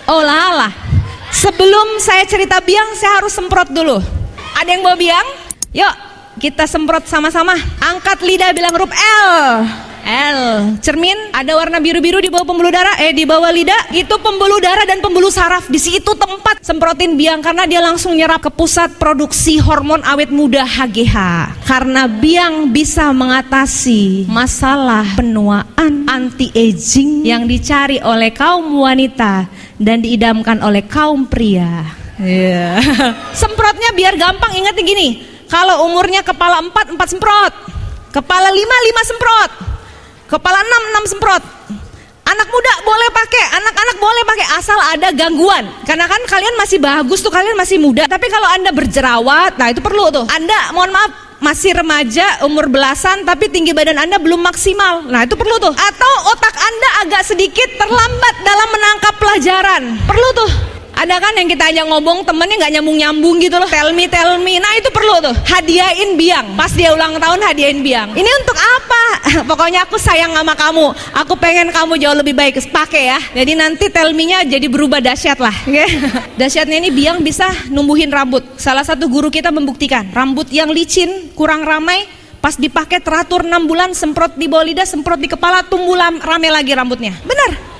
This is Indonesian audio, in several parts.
Oh lah. Sebelum saya cerita biang, saya harus semprot dulu. Ada yang bawa biang? Yuk, kita semprot sama-sama. Angkat lidah, bilang huruf L. L. Cermin ada warna biru-biru di bawah pembuluh darah, di bawah lidah. Itu pembuluh darah dan pembuluh saraf. Di situ tempat semprotin biang karena dia langsung nyerap ke pusat produksi hormon awet muda HGH. Karena biang bisa mengatasi masalah penuaan, anti-aging yang dicari oleh kaum wanita dan diidamkan oleh kaum pria. Semprotnya biar gampang, ingatnya gini. Kalau umurnya kepala 4 semprot. Kepala 5 semprot. Kepala 6 semprot. Anak muda boleh pakai, anak-anak boleh pakai asal ada gangguan. Karena kan kalian masih bagus tuh, kalian masih muda. Tapi kalau Anda berjerawat, nah itu perlu tuh. Anda mohon maaf masih remaja, umur belasan, tapi tinggi badan Anda belum maksimal. Nah itu perlu tuh. Atau otak Anda agak sedikit terlambat dalam menangkap pelajaran. Perlu tuh. Ada kan yang kita ajak ngomong temennya nggak nyambung gitu loh. Tell me. Nah itu perlu tuh. Hadiahin biang. Pas dia ulang tahun hadiahin biang. Ini untuk apa? Pokoknya aku sayang sama kamu. Aku pengen kamu jauh lebih baik. Pakai ya. Jadi nanti tell me-nya jadi berubah dahsyat lah. Dahsyatnya ini biang bisa numbuhin rambut. Salah satu guru kita membuktikan. Rambut yang licin, kurang ramai, pas dipakai teratur 6 bulan, semprot di bawah lidah, semprot di kepala, tumbuh rame lagi rambutnya. Benar.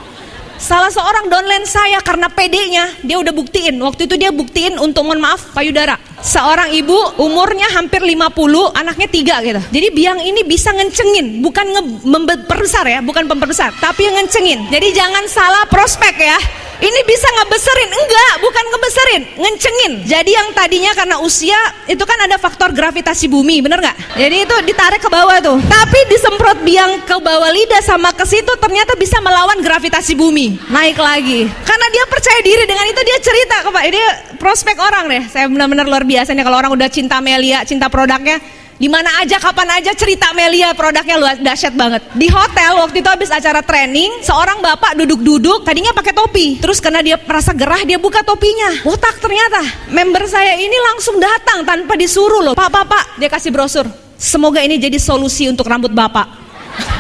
Salah seorang downline saya karena pedenya, dia udah buktiin. Waktu itu dia buktiin untuk, mohon maaf, payudara. Seorang ibu umurnya hampir 50, anaknya 3 gitu. Jadi biang ini bisa ngencengin, bukan memperbesar ya, bukan memperbesar, tapi ngencengin. Jadi jangan salah prospek ya. Ini bisa ngebeserin, enggak, bukan ngebeserin, ngencengin. Jadi yang tadinya karena usia, itu kan ada faktor gravitasi bumi, bener nggak? Jadi itu ditarik ke bawah tuh. Tapi disemprot biang ke bawah lidah sama ke situ, ternyata bisa melawan gravitasi bumi, naik lagi. Karena dia percaya diri, dengan itu dia cerita ke Pak, dia prospek orang deh. Saya benar-benar luar biasa nih kalau orang udah cinta Melia, cinta produknya. Di mana aja, kapan aja cerita Melia, produknya luar dahsyat banget. Di hotel waktu itu habis acara training, seorang bapak duduk-duduk, tadinya pakai topi. Terus karena dia merasa gerah, dia buka topinya. Botak ternyata. Member saya ini langsung datang tanpa disuruh loh. Pak, dia kasih brosur. Semoga ini jadi solusi untuk rambut bapak.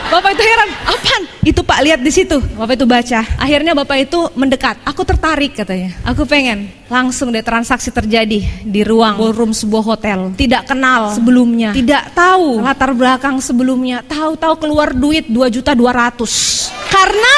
Bapak itu heran, apaan? Itu Pak, lihat di situ. Bapak itu baca. Akhirnya bapak itu mendekat. Aku tertarik katanya. Aku pengen. Langsung deh transaksi terjadi di ruang ballroom sebuah hotel. Tidak kenal sebelumnya, tidak tahu latar belakang sebelumnya. Tahu-tahu keluar duit 2.200.000. Karena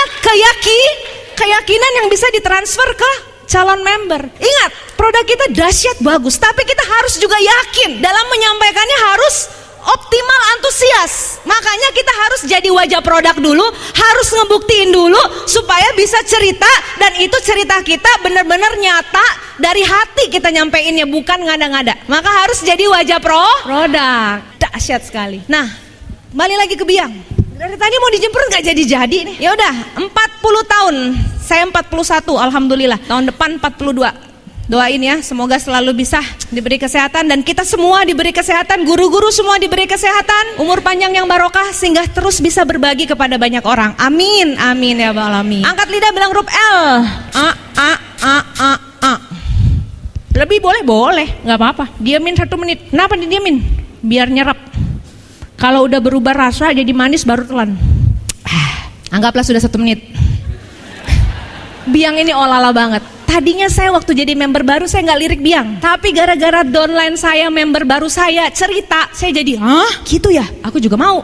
keyakinan yang bisa ditransfer ke calon member. Ingat, produk kita dahsyat bagus, tapi kita harus juga yakin dalam menyampaikannya, harus optimal, antusias. Makanya kita harus jadi wajah produk dulu, harus ngebuktiin dulu supaya bisa cerita, dan itu cerita kita benar-benar nyata dari hati kita nyampeinnya, bukan ngada-ngada. Maka harus jadi wajah produk. Dahsyat sekali. Nah, balik lagi ke biang. Dari tadi mau dijemput nggak jadi-jadi nih. Ya udah, 40 tahun. Saya 41, alhamdulillah. Tahun depan 42. Doain ya, semoga selalu bisa diberi kesehatan, dan kita semua diberi kesehatan, guru-guru semua diberi kesehatan, umur panjang yang barokah, sehingga terus bisa berbagi kepada banyak orang. Amin, amin ya Rabbal alamin. Angkat lidah, bilang huruf L. A. Lebih boleh, nggak apa-apa. Diamin 1 menit. Kenapa didiamin? Biar nyerap. Kalau udah berubah rasa jadi manis baru telan. Anggaplah sudah 1 menit. Biang ini olala banget. Tadinya saya waktu jadi member baru saya nggak lirik biang, tapi gara-gara downline saya, member baru saya cerita, saya jadi, hah? Gitu ya? Aku juga mau.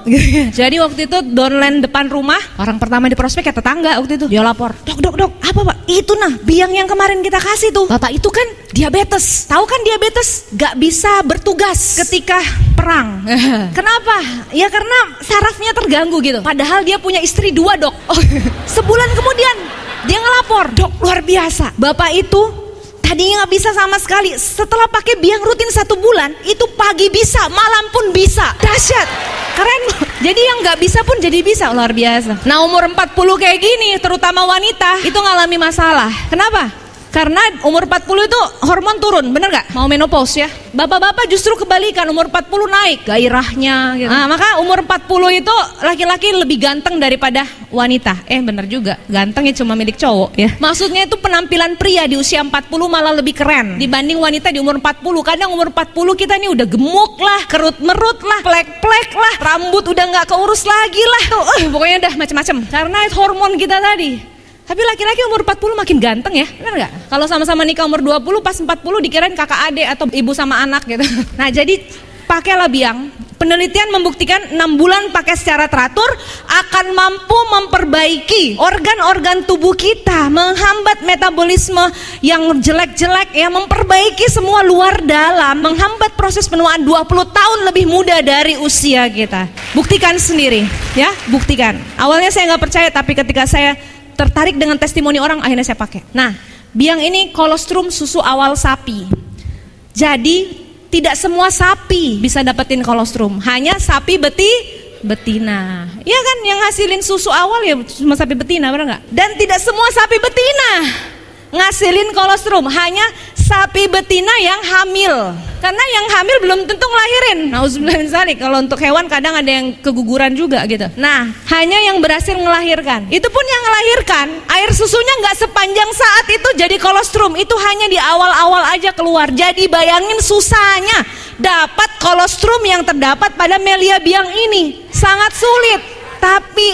Jadi waktu itu downline depan rumah, orang pertama di prospek ya tetangga waktu itu. Dia lapor, dok, apa Pak? Itu nah biang yang kemarin kita kasih tuh. Bapak itu kan diabetes. Tahu kan diabetes nggak bisa bertugas ketika perang. Kenapa? Ya karena sarafnya terganggu gitu. Padahal dia punya istri 2 dok. Sebulan kemudian dia ngelapor, dok luar biasa. Bapak itu tadinya nggak bisa sama sekali. Setelah pakai biang rutin 1 bulan, itu pagi bisa, malam pun bisa. Dahsyat, keren. Jadi yang nggak bisa pun jadi bisa, luar biasa. Nah umur 40 kayak gini, terutama wanita, itu ngalami masalah. Kenapa? Karena umur 40 itu hormon turun, bener gak? Mau menopause ya. Bapak-bapak justru kebalikan, umur 40 naik gairahnya gitu. Nah, maka umur 40 itu laki-laki lebih ganteng daripada wanita. Bener juga, ganteng ya cuma milik cowok ya. Maksudnya itu penampilan pria di usia 40 malah lebih keren dibanding wanita di umur 40. Kadang umur 40 kita nih udah gemuk lah, kerut-merut lah, plek-plek lah, rambut udah gak keurus lagi lah. Pokoknya udah macem-macem. Karena hormon kita tadi. Tapi laki-laki umur 40 makin ganteng ya, benar gak? Kalau sama-sama nikah umur 20, pas 40 dikirain kakak adik atau ibu sama anak gitu. Nah jadi pakailah biang. Penelitian membuktikan 6 bulan pakai secara teratur akan mampu memperbaiki organ-organ tubuh kita, menghambat metabolisme yang jelek-jelek ya, memperbaiki semua luar dalam, menghambat proses penuaan 20 tahun lebih muda dari usia kita. Buktikan sendiri ya, buktikan. Awalnya saya nggak percaya, tapi ketika saya tertarik dengan testimoni orang, akhirnya saya pakai. Nah, biang ini kolostrum susu awal sapi. Jadi tidak semua sapi bisa dapetin kolostrum, hanya sapi betina. Iya kan, yang hasilin susu awal ya cuma sapi betina, benar nggak? Dan tidak semua sapi betina ngasilin kolostrum, hanya sapi betina yang hamil. Karena yang hamil belum tentu ngelahirin. Nauzubillah min dzalik. Kalau untuk hewan kadang ada yang keguguran juga gitu. Nah, hanya yang berhasil ngelahirkan. Itu pun yang ngelahirkan, air susunya nggak sepanjang saat itu jadi kolostrum. Itu hanya di awal-awal aja keluar. Jadi bayangin susahnya dapat kolostrum yang terdapat pada Melia biang ini. Sangat sulit. Tapi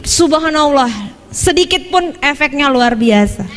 subhanallah, sedikit pun efeknya luar biasa.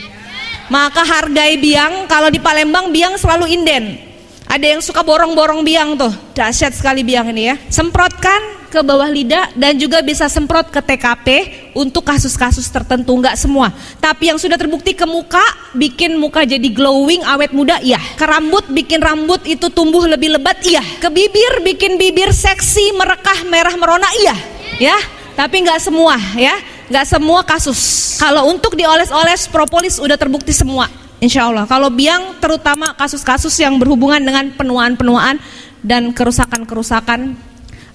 Maka hargai biang. Kalau di Palembang biang selalu inden. Ada yang suka borong-borong biang tuh, dahsyat sekali biang ini ya. Semprotkan ke bawah lidah dan juga bisa semprot ke TKP untuk kasus-kasus tertentu, nggak semua. Tapi yang sudah terbukti ke muka, bikin muka jadi glowing, awet muda, iya. Ke rambut, bikin rambut itu tumbuh lebih lebat, iya. Ke bibir, bikin bibir seksi, merekah, merah merona, iya. Ya, tapi nggak semua ya, nggak semua kasus. Kalau untuk dioles-oles propolis udah terbukti semua. Insya Allah. Kalau biang terutama kasus-kasus yang berhubungan dengan penuaan-penuaan dan kerusakan-kerusakan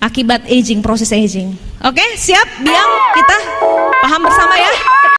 akibat aging, proses aging. Oke, siap biang kita